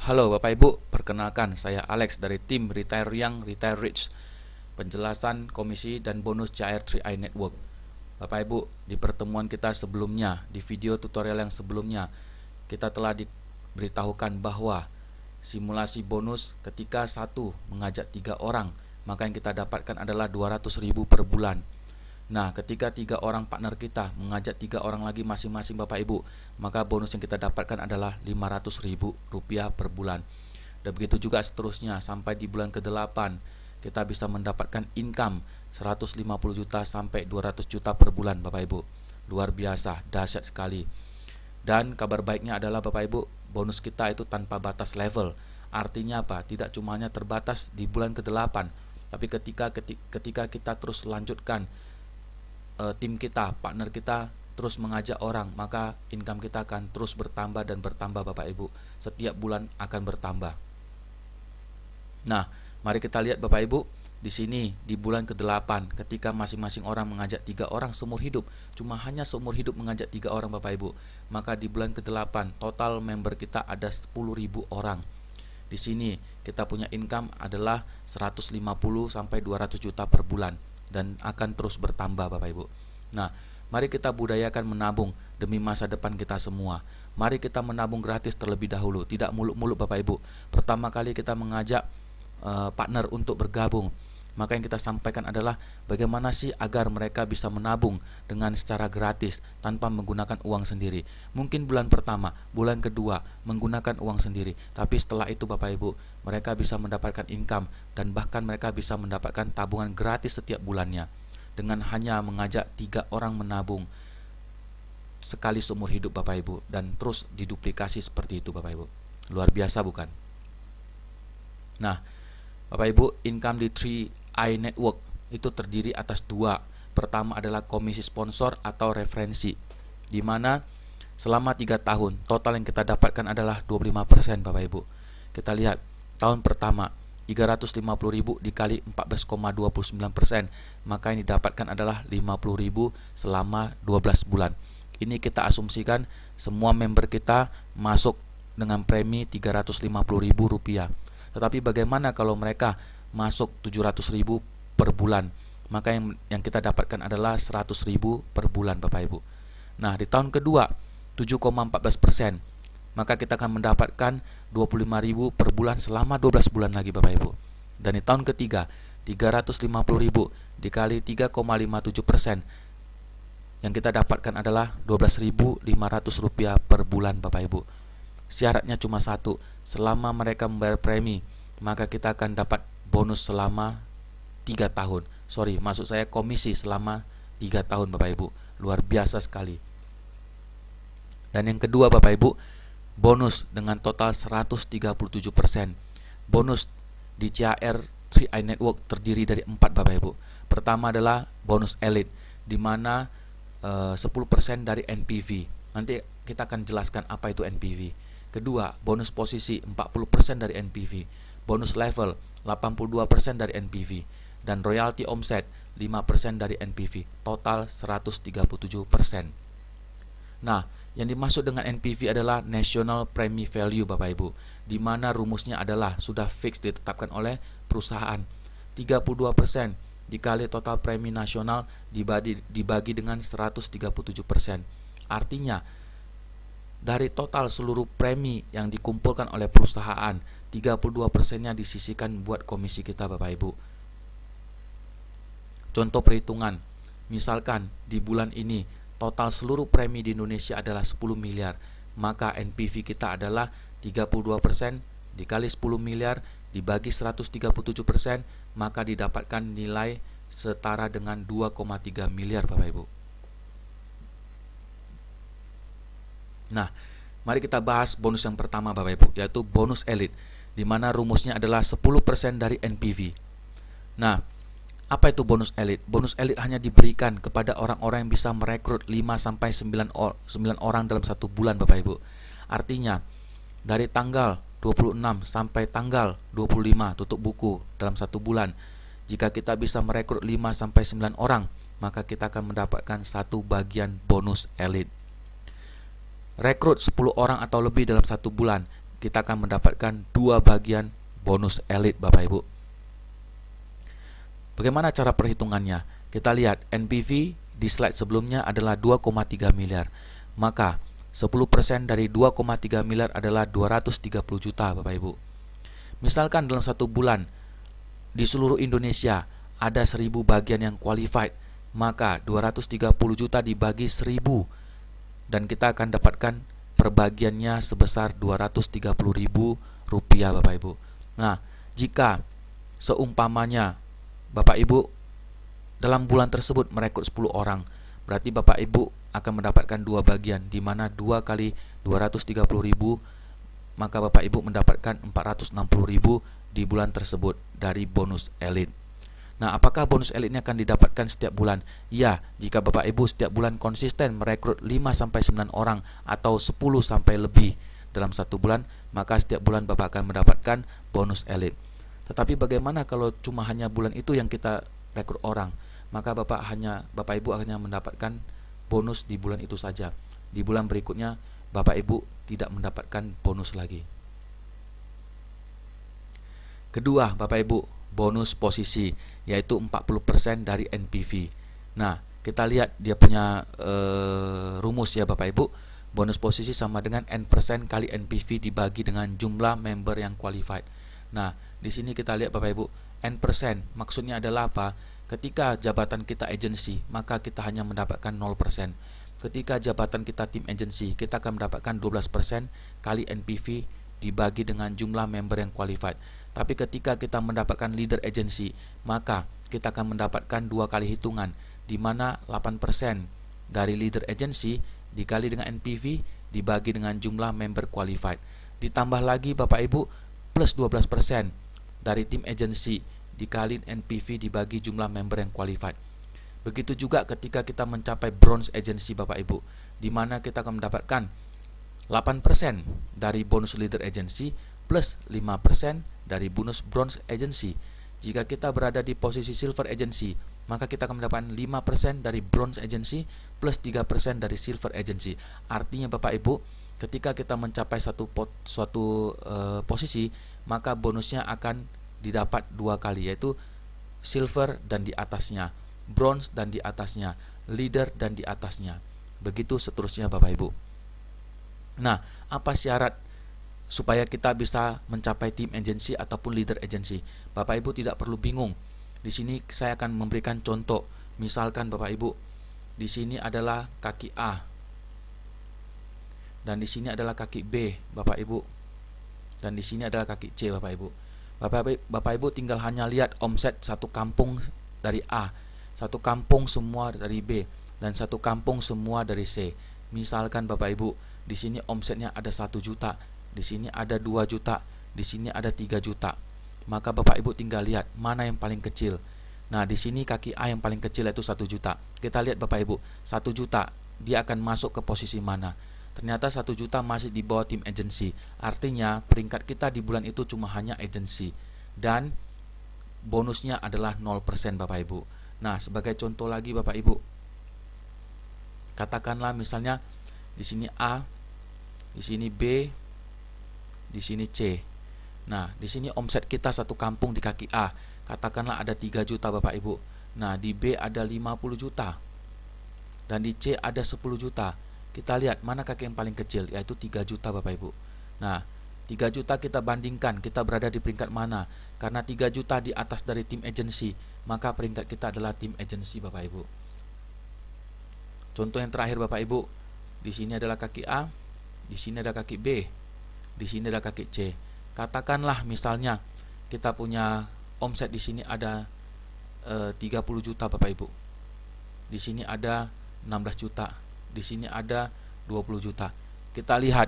Halo Bapak Ibu, perkenalkan saya Alex dari tim Retire Young, Retire Rich. Penjelasan komisi dan bonus CR 3i Network. Bapak Ibu, di pertemuan kita sebelumnya, di video tutorial yang sebelumnya, kita telah diberitahukan bahwa simulasi bonus ketika satu mengajak 3 orang, maka yang kita dapatkan adalah 200.000 per bulan. Nah, ketika 3 orang partner kita mengajak 3 orang lagi masing-masing Bapak Ibu, maka bonus yang kita dapatkan adalah 500.000 rupiah per bulan. Dan begitu juga seterusnya sampai di bulan ke-8 kita bisa mendapatkan income 150 juta sampai 200 juta per bulan Bapak Ibu. Luar biasa, dahsyat sekali. Dan kabar baiknya adalah Bapak Ibu, bonus kita itu tanpa batas level. Artinya apa? Tidak cuma hanya terbatas di bulan ke-8, tapi ketika kita terus lanjutkan, tim kita, partner kita terus mengajak orang, maka income kita akan terus bertambah dan bertambah Bapak Ibu. Setiap bulan akan bertambah. Nah, mari kita lihat Bapak Ibu, di sini di bulan ke-8 ketika masing-masing orang mengajak 3 orang seumur hidup, cuma hanya seumur hidup mengajak 3 orang Bapak Ibu, maka di bulan ke-8 total member kita ada 10.000 orang. Di sini kita punya income adalah 150 sampai 200 juta per bulan dan akan terus bertambah Bapak Ibu. Nah, mari kita budayakan menabung demi masa depan kita semua. Mari kita menabung gratis terlebih dahulu, tidak muluk-muluk Bapak Ibu. Pertama kali kita mengajak partner untuk bergabung, maka yang kita sampaikan adalah bagaimana sih agar mereka bisa menabung dengan secara gratis tanpa menggunakan uang sendiri. Mungkin bulan pertama, bulan kedua menggunakan uang sendiri, tapi setelah itu Bapak Ibu, mereka bisa mendapatkan income dan bahkan mereka bisa mendapatkan tabungan gratis setiap bulannya dengan hanya mengajak 3 orang menabung sekali seumur hidup Bapak Ibu, dan terus diduplikasi seperti itu Bapak Ibu. Luar biasa bukan? Nah, Bapak Ibu, income di 3i Network itu terdiri atas 2. Pertama adalah komisi sponsor atau referensi, di mana selama 3 tahun total yang kita dapatkan adalah 25% Bapak Ibu. Kita lihat tahun pertama 350.000 dikali 14,29%, maka yang didapatkan adalah 50.000 selama 12 bulan. Ini kita asumsikan semua member kita masuk dengan premi 350.000 rupiah. Tetapi bagaimana kalau mereka masuk 700.000 per bulan? Maka yang kita dapatkan adalah 100.000 per bulan Bapak Ibu. Nah, di tahun kedua 7,14%, maka kita akan mendapatkan 25.000 per bulan selama 12 bulan lagi Bapak Ibu. Dan di tahun ketiga 350.000 dikali 3,57%, yang kita dapatkan adalah 12.500 rupiah per bulan Bapak Ibu. Syaratnya cuma satu, selama mereka membayar premi, maka kita akan dapat bonus selama 3 tahun. Maksud saya komisi selama 3 tahun Bapak Ibu. Luar biasa sekali. Dan yang kedua Bapak Ibu, bonus dengan total 137%. Bonus di CR 3i Network terdiri dari 4 Bapak Ibu. Pertama adalah bonus elite, di mana 10% dari NPV. Nanti kita akan jelaskan apa itu NPV. Kedua, bonus posisi 40% dari NPV, bonus level 82% dari NPV, dan royalty omset 5% dari NPV, total 137%. Nah, yang dimaksud dengan NPV adalah National Premi Value Bapak Ibu, di mana rumusnya adalah sudah fix ditetapkan oleh perusahaan. 32% dikali total premi nasional dibagi dengan 137%. Artinya dari total seluruh premi yang dikumpulkan oleh perusahaan, 32%-nya disisihkan buat komisi kita Bapak Ibu. Contoh perhitungan, misalkan di bulan ini total seluruh premi di Indonesia adalah 10 miliar, maka NPV kita adalah 32% dikali 10 miliar dibagi 137%, maka didapatkan nilai setara dengan 2,3 miliar Bapak Ibu. Nah, mari kita bahas bonus yang pertama Bapak Ibu, yaitu bonus elite, di mana rumusnya adalah 10% dari NPV. Nah, apa itu bonus elite? Bonus elite hanya diberikan kepada orang-orang yang bisa merekrut 5-9 orang dalam 1 bulan Bapak Ibu. Artinya, dari tanggal 26 sampai tanggal 25 tutup buku dalam 1 bulan, jika kita bisa merekrut 5-9 orang, maka kita akan mendapatkan 1 bagian bonus elite. Rekrut 10 orang atau lebih dalam 1 bulan, kita akan mendapatkan 2 bagian bonus elite Bapak Ibu. Bagaimana cara perhitungannya? Kita lihat NPV di slide sebelumnya adalah 2,3 miliar. Maka 10% dari 2,3 miliar adalah 230 juta Bapak Ibu. Misalkan dalam satu bulan di seluruh Indonesia ada 1000 bagian yang qualified, maka 230 juta dibagi 1000 dan kita akan dapatkan perbagiannya sebesar 230.000 rupiah Bapak Ibu. Nah, jika seumpamanya Bapak Ibu dalam bulan tersebut merekrut 10 orang, berarti Bapak Ibu akan mendapatkan 2 bagian, di mana 2 kali 230.000, maka Bapak Ibu mendapatkan 460.000 di bulan tersebut dari bonus elite. Nah, apakah bonus elite ini akan didapatkan setiap bulan? Ya, jika Bapak Ibu setiap bulan konsisten merekrut 5-9 orang atau 10 sampai lebih dalam satu bulan, maka setiap bulan Bapak akan mendapatkan bonus elite. Tetapi bagaimana kalau cuma hanya bulan itu yang kita rekrut orang? Maka Bapak Ibu hanya mendapatkan bonus di bulan itu saja. Di bulan berikutnya Bapak Ibu tidak mendapatkan bonus lagi. Kedua, Bapak Ibu, bonus posisi, yaitu 40% dari NPV. Nah, kita lihat dia punya rumus ya Bapak Ibu. Bonus posisi sama dengan N% kali NPV dibagi dengan jumlah member yang qualified. Nah, di sini kita lihat Bapak Ibu, N%, maksudnya adalah apa? Ketika jabatan kita agency, maka kita hanya mendapatkan 0%. Ketika jabatan kita tim agency, kita akan mendapatkan 12% kali NPV dibagi dengan jumlah member yang qualified. Tapi ketika kita mendapatkan leader agency, maka kita akan mendapatkan 2 kali hitungan, di mana 8% dari leader agency dikali dengan NPV dibagi dengan jumlah member qualified. Ditambah lagi Bapak Ibu plus 12% dari tim agency dikali NPV dibagi jumlah member yang qualified. Begitu juga ketika kita mencapai bronze agency Bapak Ibu, di mana kita akan mendapatkan 8% dari bonus leader agency plus 5% dari bonus bronze agency. Jika kita berada di posisi silver agency, maka kita akan mendapatkan 5% dari bronze agency plus 3% dari silver agency. Artinya Bapak Ibu, ketika kita mencapai suatu posisi, maka bonusnya akan didapat 2 kali, yaitu silver dan di atasnya, bronze dan di atasnya, leader dan di atasnya. Begitu seterusnya Bapak Ibu. Nah, apa syarat supaya kita bisa mencapai tim agency ataupun leader agency? Bapak Ibu tidak perlu bingung. Di sini saya akan memberikan contoh. Misalkan Bapak Ibu, di sini adalah kaki A dan di sini adalah kaki B, Bapak Ibu. Dan di sini adalah kaki C, Bapak Ibu. Bapak Ibu tinggal hanya lihat omset satu kampung dari A, satu kampung semua dari B, dan satu kampung semua dari C. Misalkan Bapak Ibu, di sini omsetnya ada 1 juta, di sini ada 2 juta, di sini ada 3 juta. Maka Bapak Ibu tinggal lihat mana yang paling kecil. Nah, di sini kaki A yang paling kecil yaitu 1 juta. Kita lihat Bapak Ibu, 1 juta dia akan masuk ke posisi mana? Ternyata 1 juta masih di bawah tim agency. Artinya peringkat kita di bulan itu cuma hanya agency, dan bonusnya adalah 0% Bapak Ibu. Nah, sebagai contoh lagi Bapak Ibu, katakanlah misalnya di sini A, di sini B, di sini C. Nah, di sini omset kita satu kampung di kaki A, katakanlah ada 3 juta Bapak Ibu. Nah, di B ada 50 juta dan di C ada 10 juta. Kita lihat mana kaki yang paling kecil, yaitu 3 juta Bapak Ibu. Nah, 3 juta kita bandingkan, kita berada di peringkat mana? Karena 3 juta di atas dari tim agency, maka peringkat kita adalah tim agency Bapak Ibu. Contoh yang terakhir Bapak Ibu, di sini adalah kaki A, di sini ada kaki B, di sini ada kaki C. Katakanlah misalnya kita punya omset di sini ada 30 juta Bapak Ibu. Di sini ada 16 juta. Di sini ada 20 juta. Kita lihat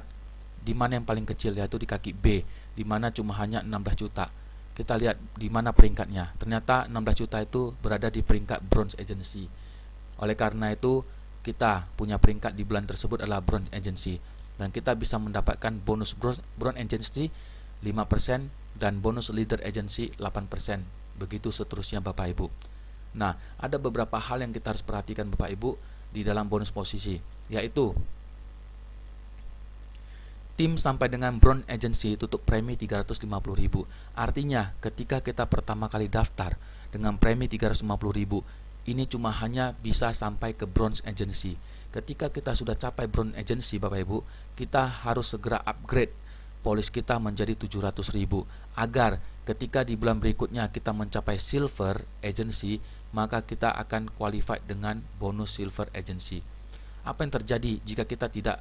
di mana yang paling kecil, yaitu di kaki B, di mana cuma hanya 16 juta. Kita lihat di mana peringkatnya. Ternyata 16 juta itu berada di peringkat bronze agency. Oleh karena itu, kita punya peringkat di bulan tersebut adalah bronze agency, dan kita bisa mendapatkan bonus bronze agency 5% dan bonus leader agency 8%. Begitu seterusnya Bapak Ibu. Nah, ada beberapa hal yang kita harus perhatikan Bapak Ibu di dalam bonus posisi, yaitu Tim sampai dengan bronze agency tutup premi 350.000. Artinya ketika kita pertama kali daftar dengan premi 350.000, ini cuma hanya bisa sampai ke bronze agency. Ketika kita sudah capai bronze agency Bapak Ibu, kita harus segera upgrade polis kita menjadi 700.000 agar ketika di bulan berikutnya kita mencapai silver agency, maka kita akan qualified dengan bonus silver agency. Apa yang terjadi jika kita tidak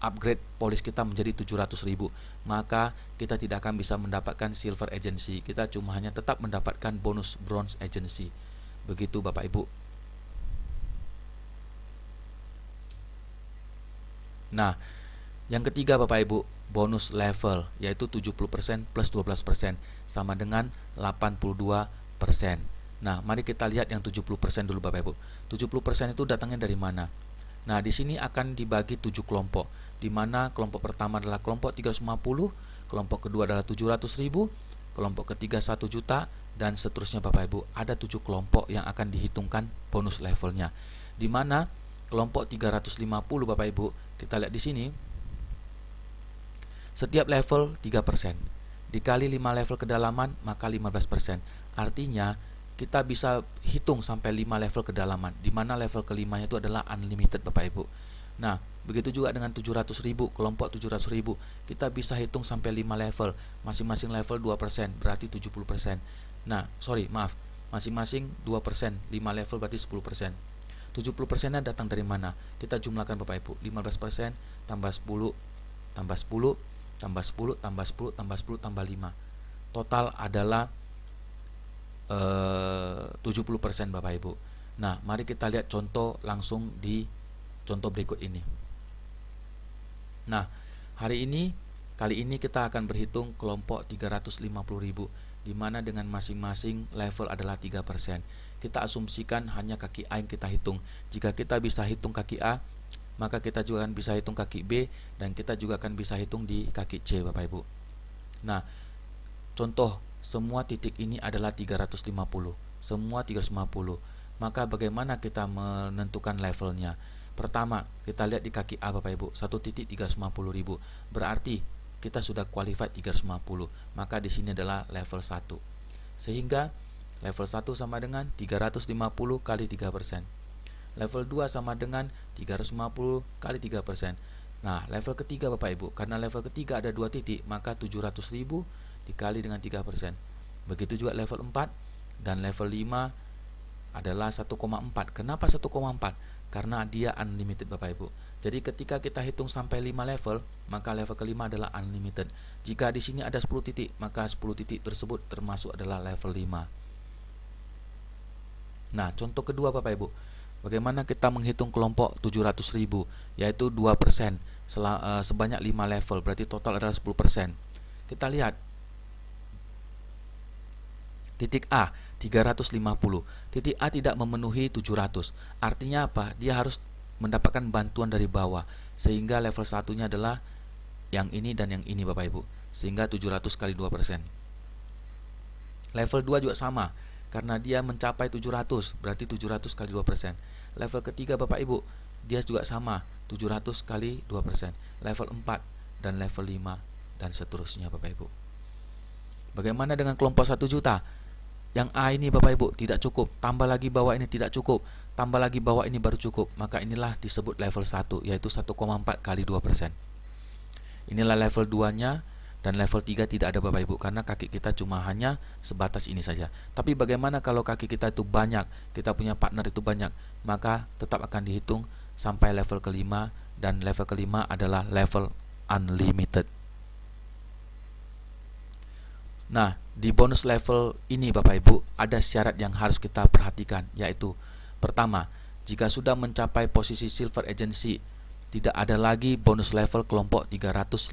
upgrade polis kita menjadi 700.000? Maka kita tidak akan bisa mendapatkan silver agency, kita cuma hanya tetap mendapatkan bonus bronze agency. Begitu Bapak Ibu. Nah, yang ketiga Bapak Ibu, bonus level, yaitu 70% plus 12% sama dengan 82%. Nah, mari kita lihat yang 70% dulu Bapak Ibu. 70% itu datangnya dari mana? Nah, di sini akan dibagi 7 kelompok, di mana kelompok pertama adalah kelompok 350, kelompok kedua adalah 700.000, kelompok ketiga 1 juta, dan seterusnya Bapak Ibu. Ada 7 kelompok yang akan dihitungkan bonus levelnya, di mana kelompok 350 Bapak Ibu, kita lihat di sini, setiap level 3%, dikali 5 level kedalaman maka 15%. Artinya kita bisa hitung sampai 5 level kedalaman, di mana level kelimanya itu adalah unlimited Bapak Ibu. Nah, begitu juga dengan 700.000, kelompok 700.000, kita bisa hitung sampai 5 level, masing-masing level 2%, berarti 70%. Nah, masing-masing 2%, 5 level berarti 10%. 70%-nya datang dari mana? Kita jumlahkan Bapak Ibu, 15% tambah 10 tambah 10 tambah 10 tambah 10 tambah 10 tambah 5. Total adalah 70% Bapak Ibu. Nah, mari kita lihat contoh langsung di contoh berikut ini. Nah, kali ini kita akan berhitung kelompok 350.000, di mana dengan masing-masing level adalah 3%. Kita asumsikan hanya kaki A yang kita hitung. Jika kita bisa hitung kaki A, maka kita juga akan bisa hitung kaki B, dan kita juga akan bisa hitung di kaki C Bapak Ibu. Nah, contoh semua titik ini adalah 350, semua 350. Maka bagaimana kita menentukan levelnya? Pertama, kita lihat di kaki A Bapak Ibu, 1 titik 350.000. Berarti kita sudah qualified 350. Maka di sini adalah level 1. Sehingga level 1 sama dengan 350 kali 3%. Level 2 sama dengan 350 kali 3%. Nah, level ketiga Bapak Ibu, karena level ketiga ada 2 titik, maka 700.000 dikali dengan 3%. Begitu juga level 4 dan level 5 adalah 1,4. Kenapa 1,4? Karena dia unlimited Bapak Ibu. Jadi ketika kita hitung sampai 5 level, maka level kelima adalah unlimited. Jika di sini ada 10 titik, maka 10 titik tersebut termasuk adalah level 5. Nah, contoh kedua Bapak Ibu, bagaimana kita menghitung kelompok 700.000, yaitu 2% sebanyak 5 level, berarti total adalah 10%. Kita lihat titik A 350, titik A tidak memenuhi 700. Artinya apa? Dia harus mendapatkan bantuan dari bawah, sehingga level satunya adalah yang ini dan yang ini Bapak Ibu, sehingga 700 kali 2%. Level 2 juga sama, karena dia mencapai 700, berarti 700 kali 2%. Level ketiga Bapak Ibu, dia juga sama, 700 kali 2%. Level 4 dan level 5 dan seterusnya Bapak Ibu. Bagaimana dengan kelompok 1 juta? Yang A ini Bapak Ibu tidak cukup, tambah lagi bawah ini tidak cukup, tambah lagi bawah ini baru cukup. Maka inilah disebut level 1, yaitu 1,4 kali 2%. Inilah level 2-nya. Dan level 3 tidak ada Bapak Ibu, karena kaki kita cuma hanya sebatas ini saja. Tapi bagaimana kalau kaki kita itu banyak, kita punya partner itu banyak, maka tetap akan dihitung sampai level kelima, dan level kelima adalah level unlimited. Nah, di bonus level ini Bapak Ibu, ada syarat yang harus kita perhatikan, yaitu pertama, jika sudah mencapai posisi silver agency, tidak ada lagi bonus level kelompok 350.000.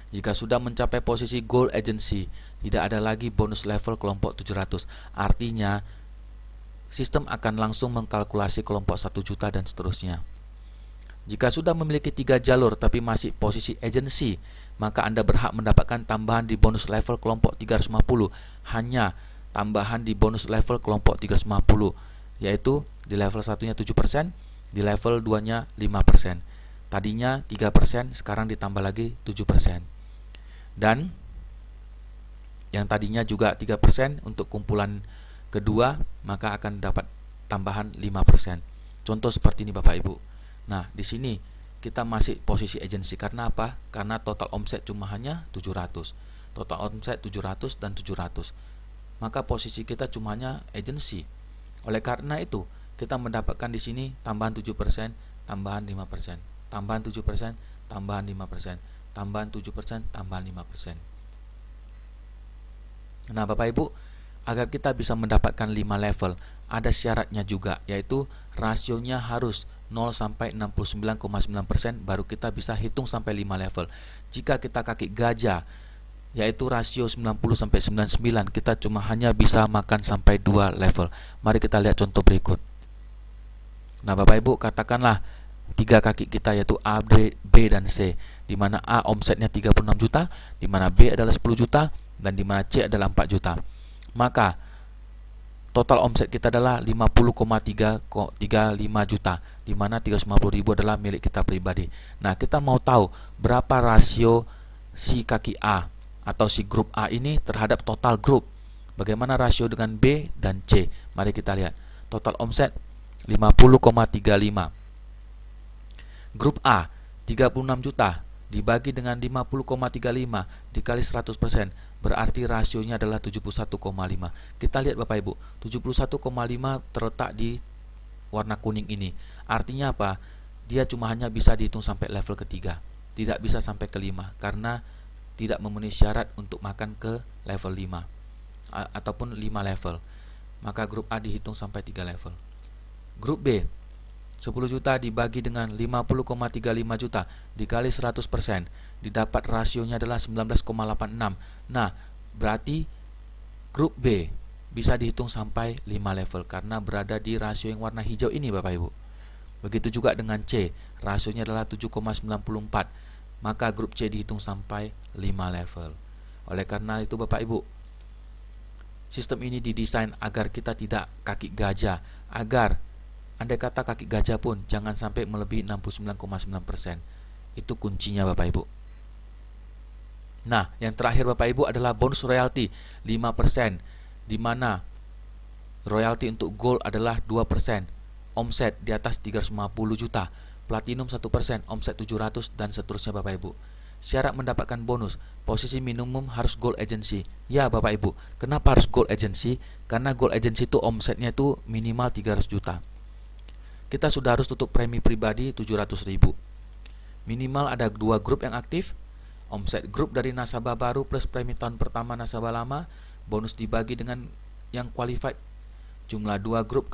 Jika sudah mencapai posisi gold agency, tidak ada lagi bonus level kelompok 700. Artinya, sistem akan langsung mengkalkulasi kelompok 1 juta dan seterusnya. Jika sudah memiliki 3 jalur tapi masih posisi agency, maka Anda berhak mendapatkan tambahan di bonus level kelompok 350. Hanya tambahan di bonus level kelompok 350, yaitu di level 1-nya 7%, di level 2-nya 5%. Tadinya 3%, sekarang ditambah lagi 7%. Dan yang tadinya juga 3% untuk kumpulan kedua, maka akan dapat tambahan 5%. Contoh seperti ini Bapak Ibu. Nah, di sini kita masih posisi agensi. Karena apa? Karena total omset cuma hanya 700. Total omset 700 dan 700. Maka posisi kita cuma hanya agensi. Oleh karena itu, kita mendapatkan di sini tambahan 7%, tambahan 5%, tambahan 7%, tambahan 5%, tambahan 7%, tambahan 5%. Nah, Bapak Ibu, agar kita bisa mendapatkan 5 level, ada syaratnya juga, yaitu rasionya harus 0 sampai 69,9%, baru kita bisa hitung sampai 5 level. Jika kita kaki gajah, yaitu rasio 90 sampai 99, kita cuma hanya bisa makan sampai 2 level. Mari kita lihat contoh berikut. Nah, Bapak Ibu, katakanlah 3 kaki kita yaitu A, B, dan C, di mana A omsetnya 36 juta, di mana B adalah 10 juta, dan di mana C adalah 4 juta. Maka total omset kita adalah 50,335 juta, di mana 350.000 adalah milik kita pribadi. Nah, kita mau tahu berapa rasio si kaki A atau si grup A ini terhadap total grup. Bagaimana rasio dengan B dan C? Mari kita lihat. Total omset 50,35. Grup A 36 juta dibagi dengan 50,35 dikali 100%, berarti rasionya adalah 71,5. Kita lihat Bapak Ibu, 71,5 terletak di warna kuning ini. Artinya apa? Dia cuma hanya bisa dihitung sampai level ketiga, tidak bisa sampai kelima, karena tidak memenuhi syarat untuk makan ke level 5 ataupun 5 level. Maka grup A dihitung sampai 3 level. Grup B 10 juta dibagi dengan 50,35 juta dikali 100%, didapat rasionya adalah 19,86. Nah, berarti grup B bisa dihitung sampai 5 level karena berada di rasio yang warna hijau ini Bapak Ibu. Begitu juga dengan C, rasionya adalah 7,94. Maka grup C dihitung sampai 5 level. Oleh karena itu Bapak Ibu, sistem ini didesain agar kita tidak kaki gajah, agar andai kata kaki gajah pun jangan sampai melebihi 69,9%. Itu kuncinya Bapak Ibu. Nah, yang terakhir Bapak Ibu adalah bonus royalti 5%, di mana royalti untuk gold adalah 2%, omset di atas 350 juta, platinum 1%, omset 700, dan seterusnya Bapak Ibu. Syarat mendapatkan bonus, posisi minimum harus gold agency. Ya Bapak Ibu, kenapa harus gold agency? Karena gold agency itu omsetnya itu minimal 300 juta. Kita sudah harus tutup premi pribadi 700.000. Minimal ada 2 grup yang aktif, omset grup dari nasabah baru plus premi tahun pertama nasabah lama, bonus dibagi dengan yang qualified. Jumlah 2 grup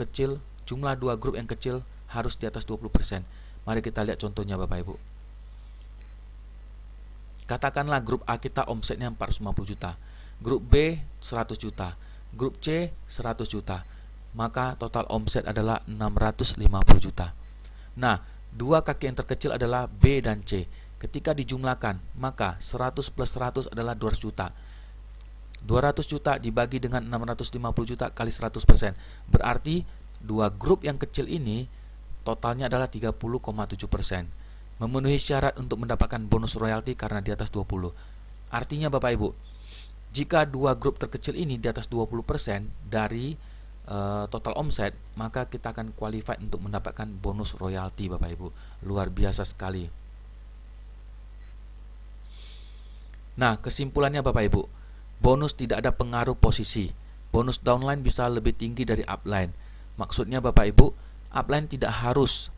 yang kecil harus di atas 20%. Mari kita lihat contohnya Bapak Ibu. Katakanlah grup A kita omsetnya 450 juta, grup B 100 juta, grup C 100 juta. Maka total omset adalah 650 juta. Nah, 2 kaki yang terkecil adalah B dan C. Ketika dijumlahkan, maka 100 plus 100 adalah 200 juta. 200 juta dibagi dengan 650 juta kali 100%. Berarti 2 grup yang kecil ini totalnya adalah 30,7%. Memenuhi syarat untuk mendapatkan bonus royalti karena di atas 20. Artinya Bapak Ibu, jika 2 grup terkecil ini di atas 20% dari total omset, maka kita akan qualified untuk mendapatkan bonus royalti Bapak Ibu. Luar biasa sekali. Nah, kesimpulannya Bapak Ibu, bonus tidak ada pengaruh posisi. Bonus downline bisa lebih tinggi dari upline. Maksudnya Bapak Ibu, upline tidak harus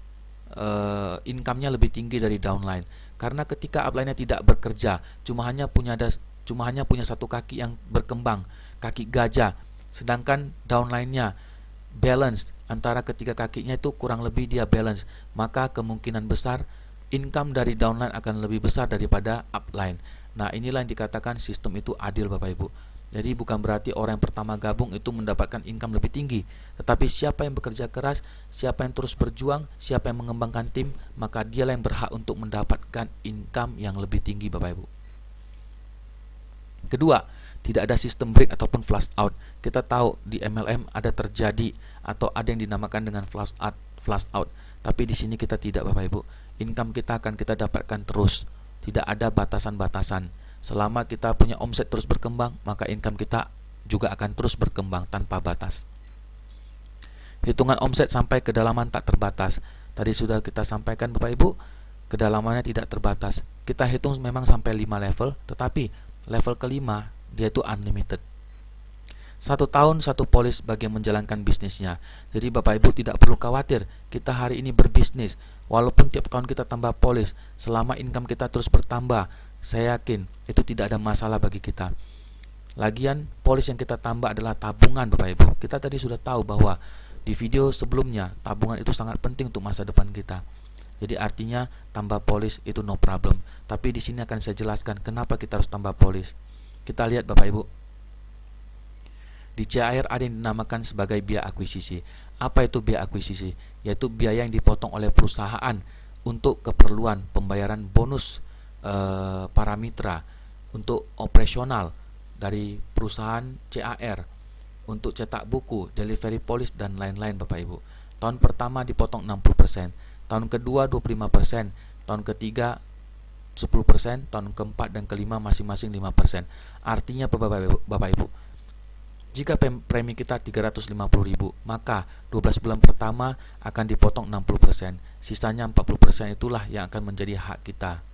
income-nya lebih tinggi dari downline. Karena ketika upline-nya tidak bekerja, cuma hanya punya 1 kaki yang berkembang, kaki gajah, sedangkan downline-nya balance antara ketiga kakinya itu kurang lebih dia balance, maka kemungkinan besar income dari downline akan lebih besar daripada upline. Nah, inilah yang dikatakan sistem itu adil Bapak Ibu. Jadi bukan berarti orang yang pertama gabung itu mendapatkan income lebih tinggi, tetapi siapa yang bekerja keras, siapa yang terus berjuang, siapa yang mengembangkan tim, maka dialah yang berhak untuk mendapatkan income yang lebih tinggi Bapak Ibu. Kedua, tidak ada sistem break ataupun flush out. Kita tahu di MLM ada terjadi atau ada yang dinamakan dengan flush out. Tapi di sini kita tidak Bapak Ibu. income kita akan kita dapatkan terus, tidak ada batasan-batasan. Selama kita punya omset terus berkembang, maka income kita juga akan terus berkembang tanpa batas. Hitungan omset sampai kedalaman tak terbatas. Tadi sudah kita sampaikan Bapak Ibu, kedalamannya tidak terbatas. Kita hitung memang sampai 5 level, tetapi level kelima dia itu unlimited. 1 tahun 1 polis bagi yang menjalankan bisnisnya. Jadi Bapak Ibu tidak perlu khawatir, kita hari ini berbisnis, walaupun tiap tahun kita tambah polis, selama income kita terus bertambah, saya yakin itu tidak ada masalah bagi kita. Lagian polis yang kita tambah adalah tabungan Bapak Ibu. Kita tadi sudah tahu bahwa di video sebelumnya tabungan itu sangat penting untuk masa depan kita. Jadi artinya tambah polis itu no problem. Tapi di sini akan saya jelaskan kenapa kita harus tambah polis. Kita lihat Bapak Ibu. Di CAR ada yang dinamakan sebagai biaya akuisisi. Apa itu biaya akuisisi? Yaitu biaya yang dipotong oleh perusahaan untuk keperluan pembayaran bonus para mitra untuk operasional dari perusahaan CAR, untuk cetak buku, delivery police, dan lain-lain Bapak Ibu. Tahun pertama dipotong 60%, tahun kedua 25%, tahun ketiga 10%, tahun keempat dan kelima masing-masing 5%. Artinya Bapak Ibu, jika premi kita 350.000, maka 12 bulan pertama akan dipotong 60%. Sisanya 40% itulah yang akan menjadi hak kita.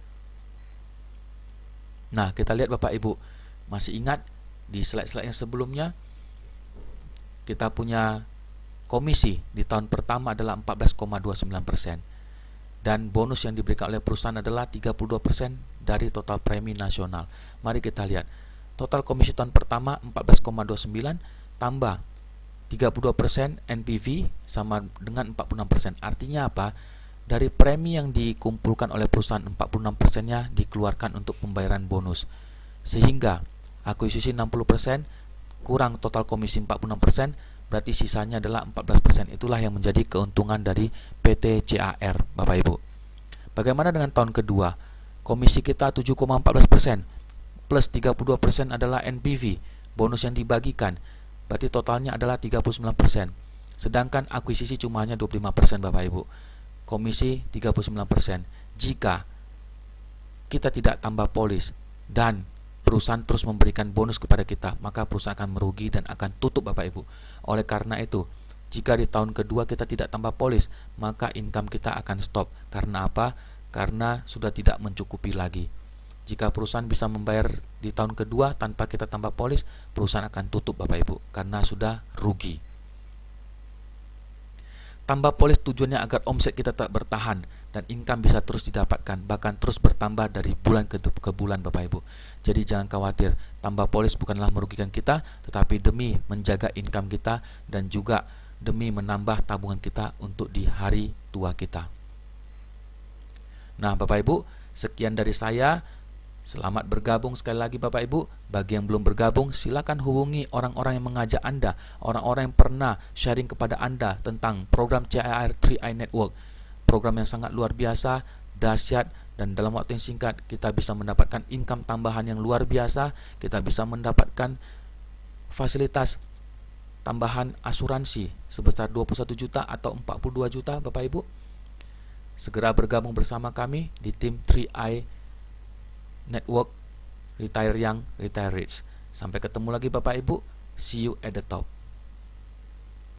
Nah, kita lihat Bapak Ibu, masih ingat di slide-slide yang sebelumnya kita punya komisi di tahun pertama adalah 14,29%, dan bonus yang diberikan oleh perusahaan adalah 32% dari total premi nasional. Mari kita lihat total komisi tahun pertama 14,29 tambah 32% NPV sama dengan 46%. Artinya apa? Dari premi yang dikumpulkan oleh perusahaan, 46%-nya dikeluarkan untuk pembayaran bonus. Sehingga akuisisi 60% kurang total komisi 46%, berarti sisanya adalah 14%. Itulah yang menjadi keuntungan dari PT CAR Bapak Ibu. Bagaimana dengan tahun kedua? Komisi kita 7,14% plus 32% adalah NPV, bonus yang dibagikan. Berarti totalnya adalah 39%. Sedangkan akuisisi cuma hanya 25% Bapak Ibu. Komisi 39%. Jika kita tidak tambah polis dan perusahaan terus memberikan bonus kepada kita, maka perusahaan akan merugi dan akan tutup Bapak Ibu. Oleh karena itu, jika di tahun kedua kita tidak tambah polis, maka income kita akan stop. Karena apa? Karena sudah tidak mencukupi lagi. Jika perusahaan bisa membayar di tahun kedua tanpa kita tambah polis, perusahaan akan tutup Bapak Ibu, karena sudah rugi. Tambah polis tujuannya agar omset kita tetap bertahan dan income bisa terus didapatkan, bahkan terus bertambah dari bulan ke bulan Bapak Ibu. Jadi jangan khawatir, tambah polis bukanlah merugikan kita, tetapi demi menjaga income kita dan juga demi menambah tabungan kita untuk di hari tua kita. Nah Bapak Ibu, sekian dari saya. Selamat bergabung sekali lagi Bapak Ibu. Bagi yang belum bergabung, silakan hubungi orang-orang yang mengajak Anda, orang-orang yang pernah sharing kepada Anda tentang program CAR 3i Network. Program yang sangat luar biasa, dahsyat, dan dalam waktu yang singkat kita bisa mendapatkan income tambahan yang luar biasa. Kita bisa mendapatkan fasilitas tambahan asuransi sebesar 21 juta atau 42 juta Bapak Ibu. Segera bergabung bersama kami di tim 3i Network, Retire Young, Retire Rich. Sampai ketemu lagi Bapak Ibu. See you at the top.